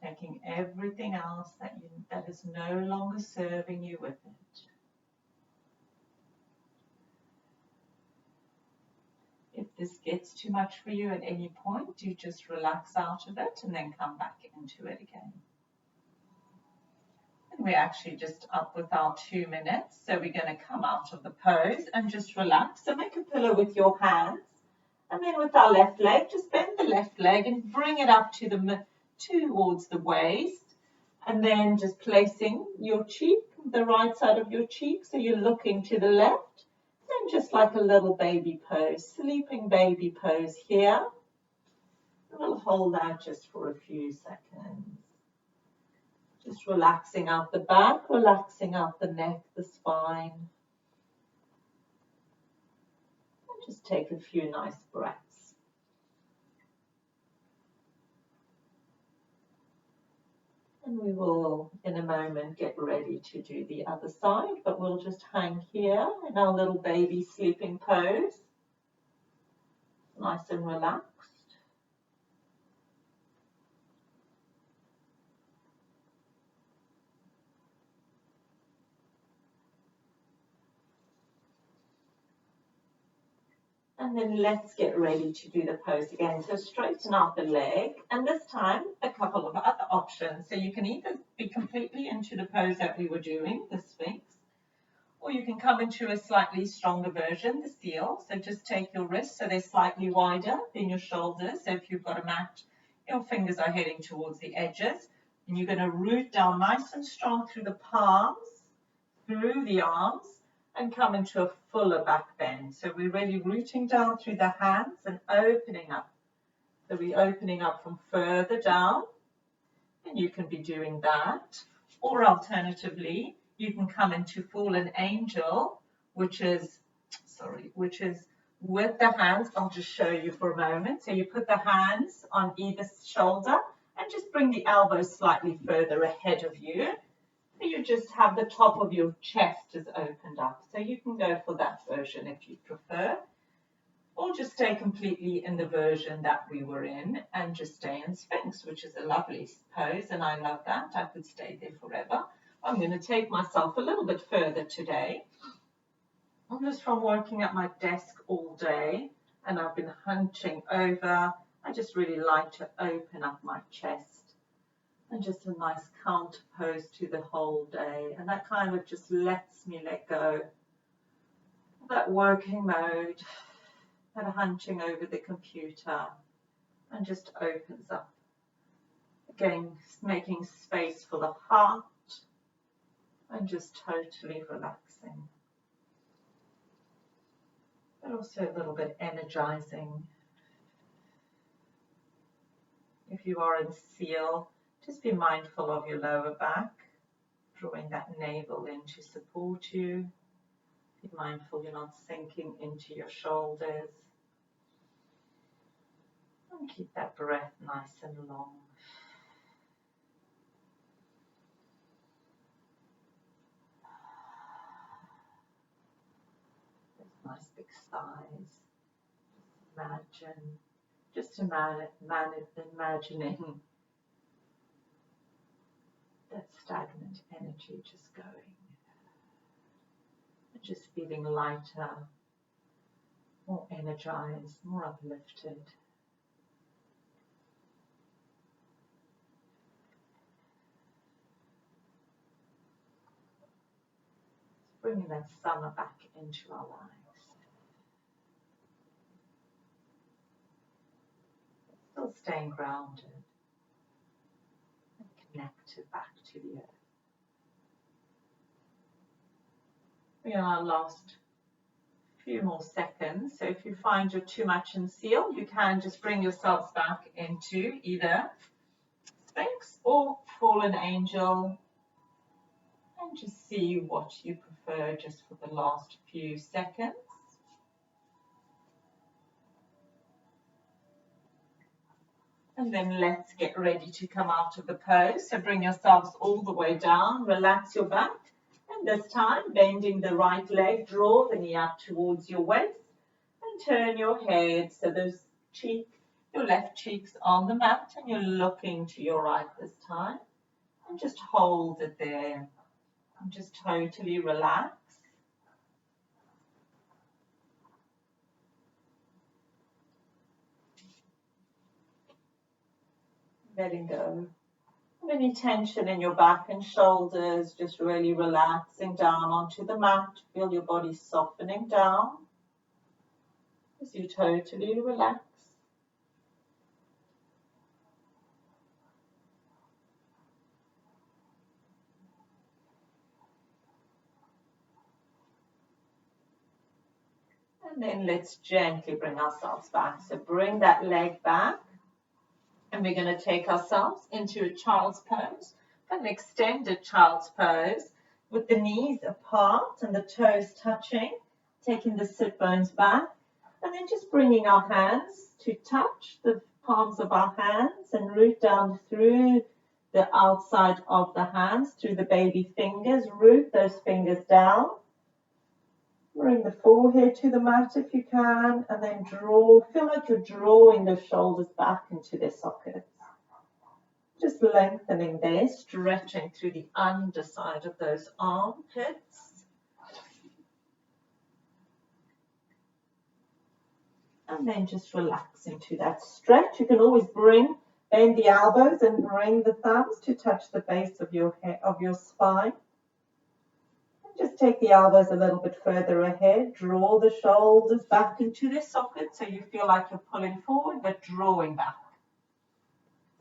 Taking everything else that is no longer serving you with it. If this gets too much for you at any point, you just relax out of it and then come back into it again. And we're actually just up with our 2 minutes, so we're going to come out of the pose and just relax. So make a pillow with your hands, and then with our left leg, just bend the left leg and bring it up to towards the waist, and then just placing your cheek, the right side of your cheek, so you're looking to the left, and just like a little baby pose, sleeping baby pose here. We'll hold that just for a few seconds. Just relaxing out the back, relaxing out the neck, the spine. And just take a few nice breaths. And we will, in a moment, get ready to do the other side, but we'll just hang here in our little baby sleeping pose. Nice and relaxed. And then let's get ready to do the pose again. So straighten out the leg, and this time a couple of other options. So you can either be completely into the pose that we were doing, the Sphinx, or you can come into a slightly stronger version, the seal. So just take your wrists so they're slightly wider than your shoulders. So if you've got a mat, your fingers are heading towards the edges, and you're going to root down nice and strong through the palms, through the arms, and come into a fuller back bend. So we're really rooting down through the hands and opening up. So we're opening up from further down, and you can be doing that. Or alternatively, you can come into fallen angel, which is with the hands. I'll just show you for a moment. So you put the hands on either shoulder and just bring the elbows slightly further ahead of you. You just have the top of your chest is opened up. So you can go for that version if you prefer, or just stay completely in the version that we were in and just stay in Sphinx, which is a lovely pose, and I love that. I could stay there forever. I'm going to take myself a little bit further today. I'm just from working at my desk all day, and I've been hunching over. I just really like to open up my chest. And just a nice counter pose to the whole day. And that kind of just lets me let go of that working mode, that hunching over the computer, and just opens up. Again, making space for the heart and just totally relaxing. But also a little bit energizing. If you are in seal, just be mindful of your lower back. drawing that navel in to support you. Be mindful you're not sinking into your shoulders. And keep that breath nice and long. Those nice big sighs. Imagining that stagnant energy just going. And just feeling lighter, more energized, more uplifted. Bringing that summer back into our lives. Still staying grounded and connected back to the earth. We are in our last few more seconds, so if you find you're too much in seal, you can just bring yourselves back into either Sphinx or Fallen Angel, and just see what you prefer just for the last few seconds. And then let's get ready to come out of the pose. So bring yourselves all the way down, relax your back, and this time bending the right leg, draw the knee up towards your waist and turn your head so your left cheek's on the mat and you're looking to your right this time. And just hold it there and just totally relax. Letting go of any tension in your back and shoulders, just really relaxing down onto the mat. Feel your body softening down as you totally relax. And then let's gently bring ourselves back. So bring that leg back. And we're going to take ourselves into a child's pose, an extended child's pose with the knees apart and the toes touching, taking the sit bones back, and then just bringing our hands to touch the palms of our hands and root down through the outside of the hands, through the baby fingers, root those fingers down. Bring the forehead to the mat if you can, and then feel like you're drawing the shoulders back into their sockets. Just lengthening there, stretching through the underside of those armpits. And then just relaxing to that stretch. You can always bend the elbows and bring the thumbs to touch the base of your spine. Just take the elbows a little bit further ahead, draw the shoulders back into their sockets so you feel like you're pulling forward but drawing back.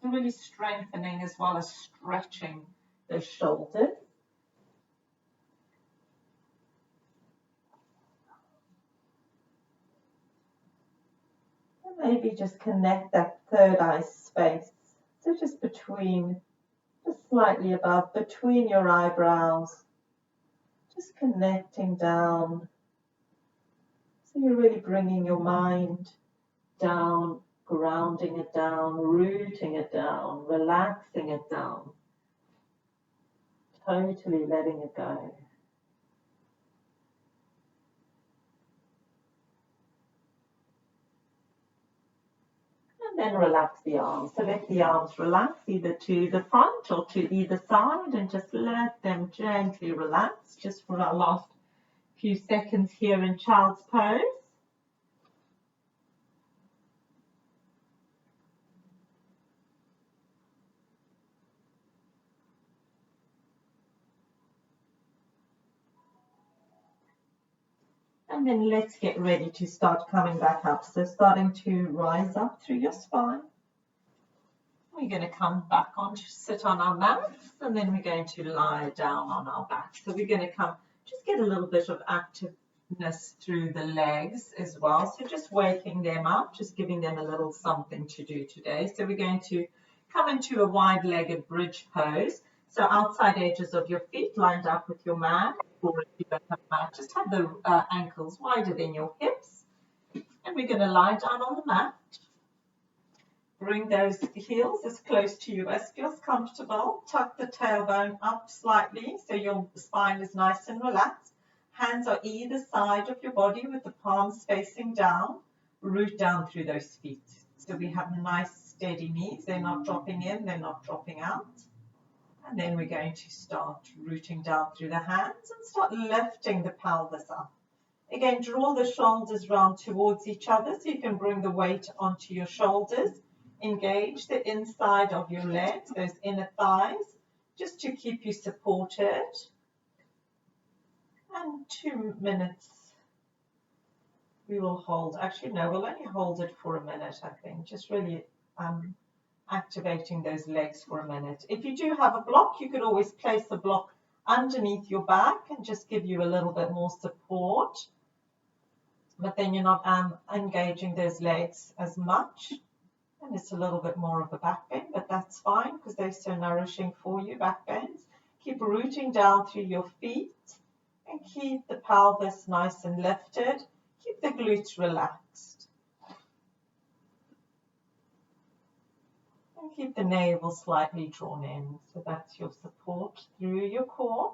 So really strengthening as well as stretching the shoulders. And maybe just connect that third eye space. So just slightly above, between your eyebrows. Just connecting down, so you're really bringing your mind down, grounding it down, rooting it down, relaxing it down, totally letting it go. And then relax the arms. So let the arms relax either to the front or to either side and just let them gently relax just for our last few seconds here in child's pose. And then let's get ready to start coming back up. So starting to rise up through your spine. We're going to come back on to sit on our mats, and then we're going to lie down on our back. So we're going to just get a little bit of activeness through the legs as well. So just waking them up, just giving them a little something to do today. So we're going to come into a wide-legged bridge pose. So outside edges of your feet lined up with your mat, or if you don't have a mat, just have the ankles wider than your hips. And we're going to lie down on the mat. Bring those heels as close to you as feels comfortable. Tuck the tailbone up slightly so your spine is nice and relaxed. Hands are either side of your body with the palms facing down. Root down through those feet. So we have nice steady knees. They're not dropping in, they're not dropping out. And then we're going to start rooting down through the hands and start lifting the pelvis up. Again, draw the shoulders round towards each other so you can bring the weight onto your shoulders. Engage the inside of your legs, those inner thighs, just to keep you supported. And 2 minutes we will hold. Actually, no, we'll only hold it for a minute, I think. Just really activating those legs for a minute. If you do have a block, you could always place the block underneath your back and just give you a little bit more support. But then you're not engaging those legs as much. And it's a little bit more of a back bend, but that's fine because they're so nourishing for you, back bends. Keep rooting down through your feet and keep the pelvis nice and lifted. Keep the glutes relaxed. And keep the navel slightly drawn in. So that's your support through your core.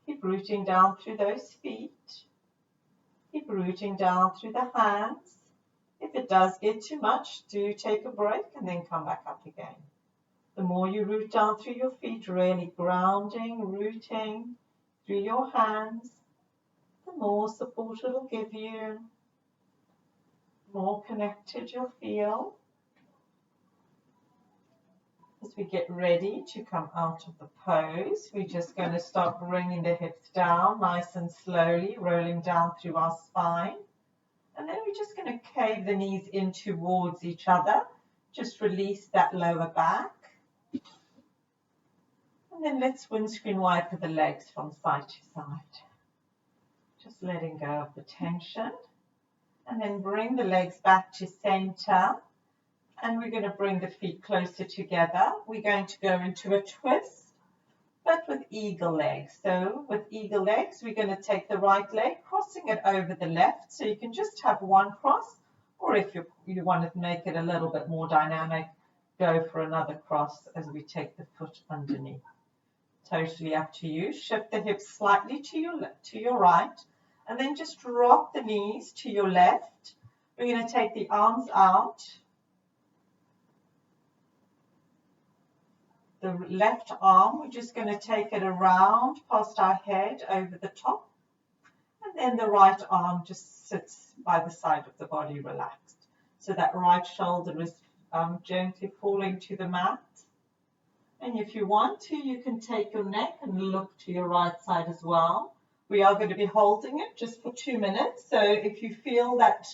Keep rooting down through those feet. Keep rooting down through the hands. If it does get too much, do take a break and then come back up again. The more you root down through your feet, really grounding, rooting through your hands, the more support it will give you, the more connected you'll feel. As we get ready to come out of the pose, we're just going to start bringing the hips down nice and slowly, rolling down through our spine. And then we're just going to cave the knees in towards each other. Just release that lower back. And then let's windscreen wiper the legs from side to side. Just letting go of the tension. And then bring the legs back to center. And we're going to bring the feet closer together. We're going to go into a twist, but with eagle legs. So with eagle legs, we're going to take the right leg, crossing it over the left. So you can just have one cross, or if you want to make it a little bit more dynamic, go for another cross as we take the foot underneath. Totally up to you. Shift the hips slightly to your right, and then just rock the knees to your left. We're going to take the arms out. The left arm, we're just going to take it around past our head over the top. And then the right arm just sits by the side of the body relaxed. So that right shoulder is gently falling to the mat. And if you want to, you can take your neck and look to your right side as well. We are going to be holding it just for 2 minutes. So if you feel that,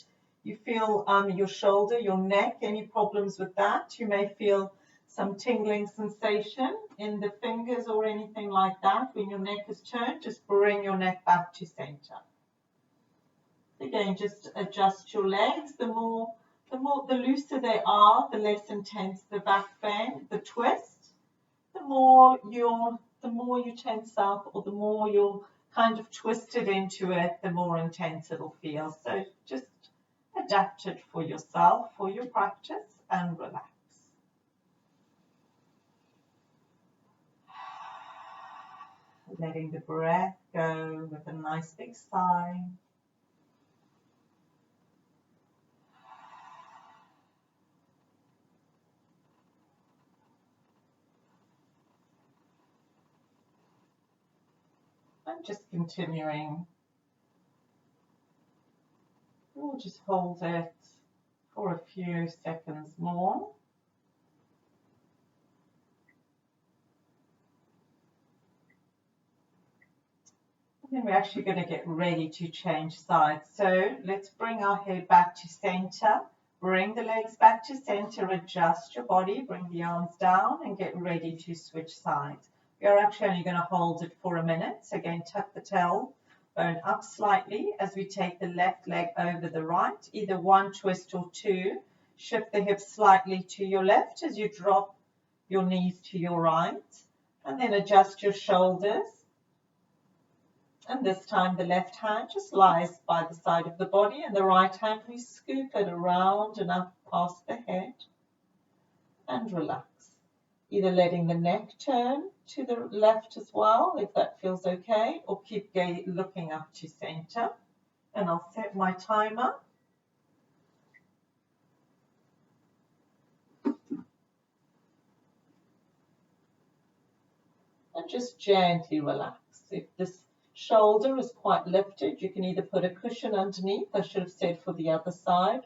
your shoulder, your neck, any problems with that, you may feel some tingling sensation in the fingers or anything like that. When your neck is turned, just bring your neck back to center. Again, just adjust your legs. The looser they are, the less intense the back bend, the twist. The more you tense up, or the more you're kind of twisted into it, the more intense it'll feel. So just adapt it for yourself, for your practice, and relax. Letting the breath go with a nice big sigh. And just continuing. We'll just hold it for a few seconds more. Then we're actually going to get ready to change sides. So let's bring our head back to center. Bring the legs back to center. Adjust your body. Bring the arms down and get ready to switch sides. We are actually only going to hold it for a minute. So again, tuck the tailbone up slightly as we take the left leg over the right. Either one twist or two. Shift the hips slightly to your left as you drop your knees to your right. And then adjust your shoulders. And this time the left hand just lies by the side of the body, and the right hand we scoop it around and up past the head and relax. Either letting the neck turn to the left as well, if that feels okay, or keep looking up to center. And I'll set my timer. And just gently relax. If this shoulder is quite lifted, you can either put a cushion underneath, I should have said for the other side,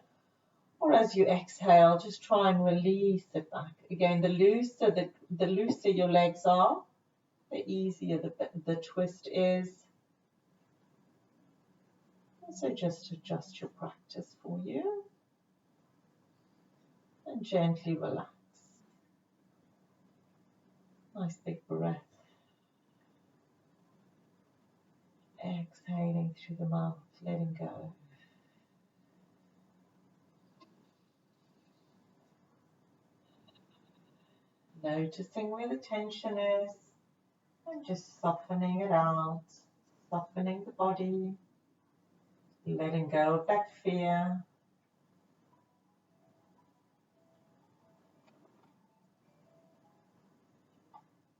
or as you exhale, just try and release it back. Again, the looser your legs are, the easier the twist is. So just adjust your practice for you and gently relax. Nice big breath. Exhaling through the mouth, letting go. Noticing where the tension is and just softening it out, softening the body, letting go of that fear.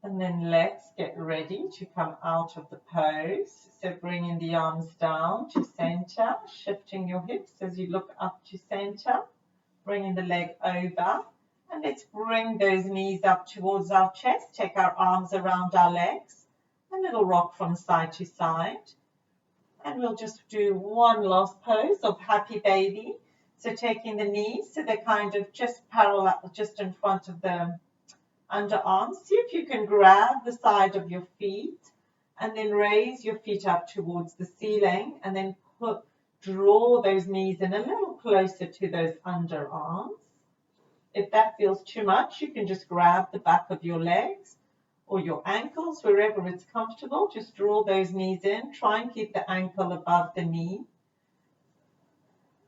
And then let's get ready to come out of the pose. So bringing the arms down to center, shifting your hips as you look up to center, bringing the leg over. And let's bring those knees up towards our chest, take our arms around our legs, a little rock from side to side. And we'll just do one last pose of happy baby. So taking the knees so they're kind of just parallel, just in front of the underarms. See if you can grab the side of your feet and then raise your feet up towards the ceiling and then draw those knees in a little closer to those underarms. If that feels too much, you can just grab the back of your legs or your ankles, wherever it's comfortable. Just draw those knees in. Try and keep the ankle above the knee.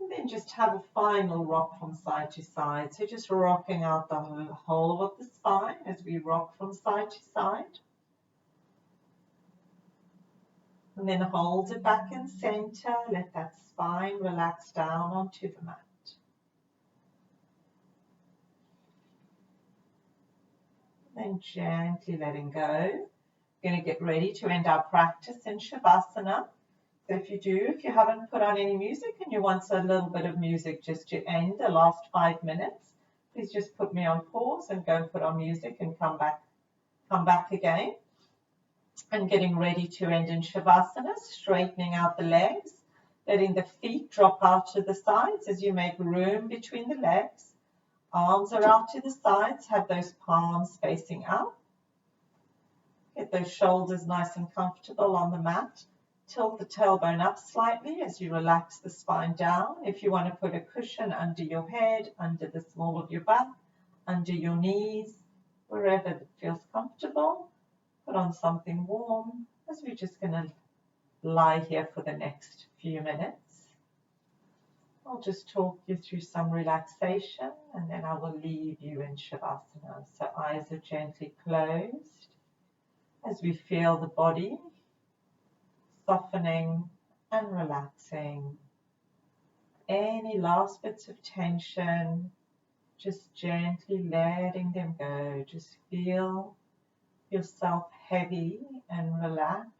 And then just have a final rock from side to side. So just rocking out the whole of the spine as we rock from side to side. And then hold it back in center. Let that spine relax down onto the mat. Then gently letting go. We're going to get ready to end our practice in Shavasana. So if you haven't put on any music and you want a little bit of music just to end the last 5 minutes, please just put me on pause and go and put on music and come back again. And getting ready to end in Shavasana, straightening out the legs, letting the feet drop out to the sides as you make room between the legs. Arms are out to the sides, have those palms facing out. Get those shoulders nice and comfortable on the mat. Tilt the tailbone up slightly as you relax the spine down. If you want to put a cushion under your head, under the small of your back, under your knees, wherever it feels comfortable, put on something warm as we're just going to lie here for the next few minutes. I'll just talk you through some relaxation and then I will leave you in Shavasana. So eyes are gently closed as we feel the body softening and relaxing. Any last bits of tension, just gently letting them go. Just feel yourself heavy and relaxed.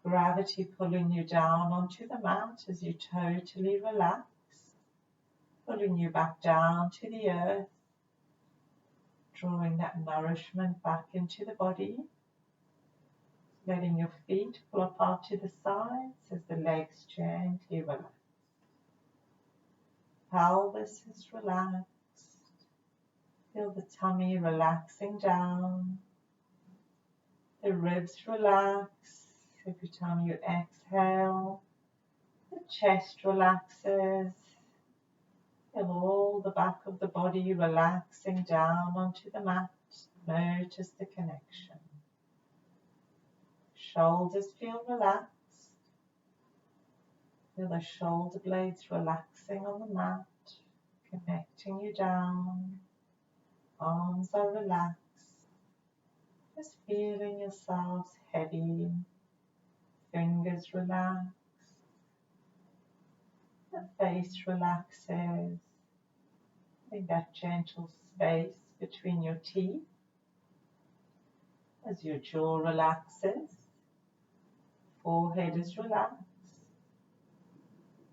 Gravity pulling you down onto the mat as you totally relax, pulling you back down to the earth, drawing that nourishment back into the body, letting your feet flop out to the sides as the legs gently relax. Pelvis is relaxed. Feel the tummy relaxing down, the ribs relax. Every time you exhale, the chest relaxes. Feel all the back of the body relaxing down onto the mat. Notice the connection. Shoulders feel relaxed. Feel the shoulder blades relaxing on the mat, connecting you down. Arms are relaxed. Just feeling yourselves heavy, fingers relax, the face relaxes, in that gentle space between your teeth as your jaw relaxes, forehead is relaxed,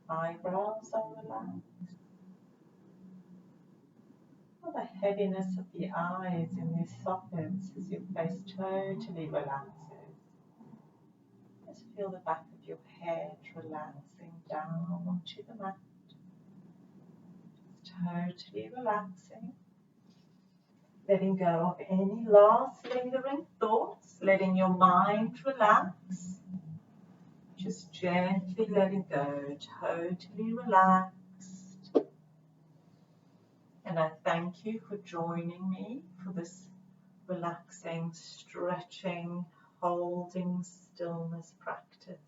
eyebrows are relaxed. Feel the heaviness of the eyes in these sockets as your face totally relaxes. Just feel the back of your head relaxing down onto the mat, totally relaxing. Letting go of any last lingering thoughts, letting your mind relax. Just gently letting go, totally relaxed. And I thank you for joining me for this relaxing, stretching, holding stillness practice.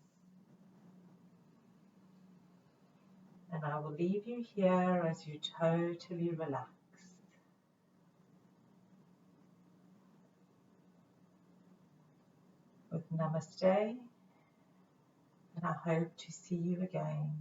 And I will leave you here as you totally relax. With namaste, and I hope to see you again.